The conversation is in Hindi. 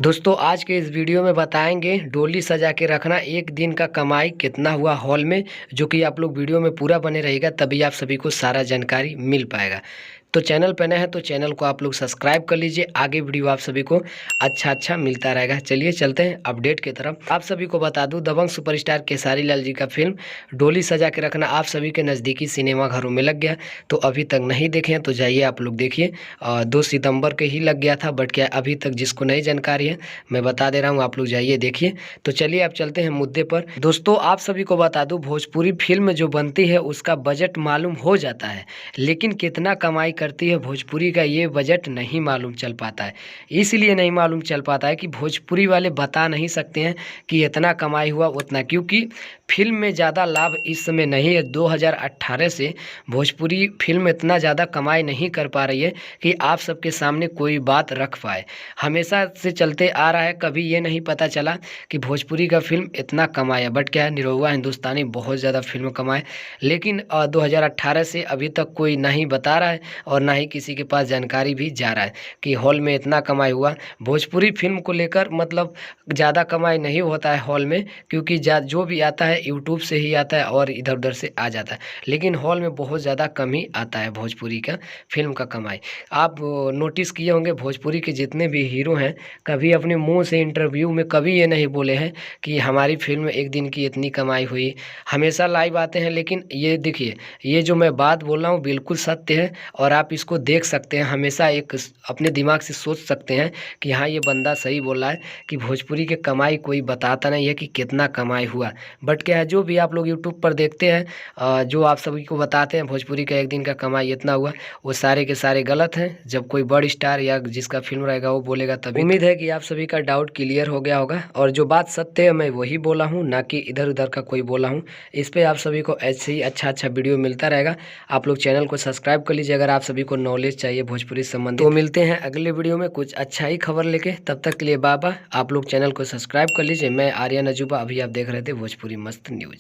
दोस्तों आज के इस वीडियो में बताएंगे डोली सजा के रखना एक दिन का कमाई कितना हुआ हॉल में। जो कि आप लोग वीडियो में पूरा बने रहेगा तभी आप सभी को सारा जानकारी मिल पाएगा। तो चैनल पर नए हैं तो चैनल को आप लोग सब्सक्राइब कर लीजिए, आगे वीडियो आप सभी को अच्छा मिलता रहेगा। चलिए चलते हैं अपडेट की तरफ। आप सभी को बता दूं दबंग सुपरस्टार खेसारी लाल जी का फिल्म डोली सजा के रखना आप सभी के नज़दीकी सिनेमा घरों में लग गया। तो अभी तक नहीं देखे हैं तो जाइए आप लोग देखिए। 2 सितंबर के ही लग गया था, बट क्या अभी तक जिसको नई जानकारी है मैं बता दे रहा हूँ, आप लोग जाइए देखिए। तो चलिए आप चलते हैं मुद्दे पर। दोस्तों आप सभी को बता दूं भोजपुरी फिल्म जो बनती है उसका बजट मालूम हो जाता है, लेकिन कितना कमाई करती है भोजपुरी का ये बजट नहीं मालूम चल पाता है। इसलिए नहीं मालूम चल पाता है कि भोजपुरी वाले बता नहीं सकते हैं कि इतना कमाई हुआ उतना, क्योंकि फिल्म में ज़्यादा लाभ इस समय नहीं है। 2018 से भोजपुरी फिल्म इतना ज़्यादा कमाई नहीं कर पा रही है कि आप सबके सामने कोई बात रख पाए। हमेशा से चलते आ रहा है, कभी ये नहीं पता चला कि भोजपुरी का फिल्म इतना कमाया। बट क्या है, निरहुआ हिंदुस्तानी बहुत ज़्यादा फिल्म कमाए, लेकिन 2018 से अभी तक कोई नहीं बता रहा है और ना ही किसी के पास जानकारी भी जा रहा है कि हॉल में इतना कमाई हुआ। भोजपुरी फिल्म को लेकर मतलब ज़्यादा कमाई नहीं होता है हॉल में, क्योंकि जो भी आता है यूट्यूब से ही आता है और इधर उधर से आ जाता है, लेकिन हॉल में बहुत ज़्यादा कम ही आता है भोजपुरी का फिल्म का कमाई। आप नोटिस किए होंगे भोजपुरी के जितने भी हीरो हैं कभी अपने मुंह से इंटरव्यू में कभी ये नहीं बोले हैं कि हमारी फिल्म एक दिन की इतनी कमाई हुई। हमेशा लाइव आते हैं, लेकिन ये देखिए ये जो मैं बात बोल रहा हूँ बिल्कुल सत्य है और आप इसको देख सकते हैं। हमेशा एक अपने दिमाग से सोच सकते हैं कि हाँ ये बंदा सही बोल रहा है कि भोजपुरी के कमाई कोई बताता नहीं है कि कितना कमाई हुआ। बट क्या है, जो भी आप लोग यूट्यूब पर देखते हैं जो आप सभी को बताते हैं भोजपुरी का एक दिन का कमाई इतना हुआ, वो सारे के सारे गलत हैं। जब कोई बड़ स्टार या जिसका फिल्म रहेगा वो बोलेगा तभी। उम्मीद है कि आप सभी का डाउट क्लियर हो गया होगा और जो बात सत्य है मैं वही बोला हूँ, ना कि इधर उधर का कोई बोला हूँ। इस पे आप सभी को ऐसे ही अच्छा वीडियो मिलता रहेगा। आप लोग चैनल को सब्सक्राइब कर लीजिए अगर आप सभी को नॉलेज चाहिए भोजपुरी संबंधित। तो मिलते हैं अगले वीडियो में कुछ अच्छा ही खबर लेके, तब तक के लिए बाबा। आप लोग चैनल को सब्सक्राइब कर लीजिए। मैं आर्यन अजूबा, अभी आप देख रहे थे भोजपुरी मस्त न्यूज।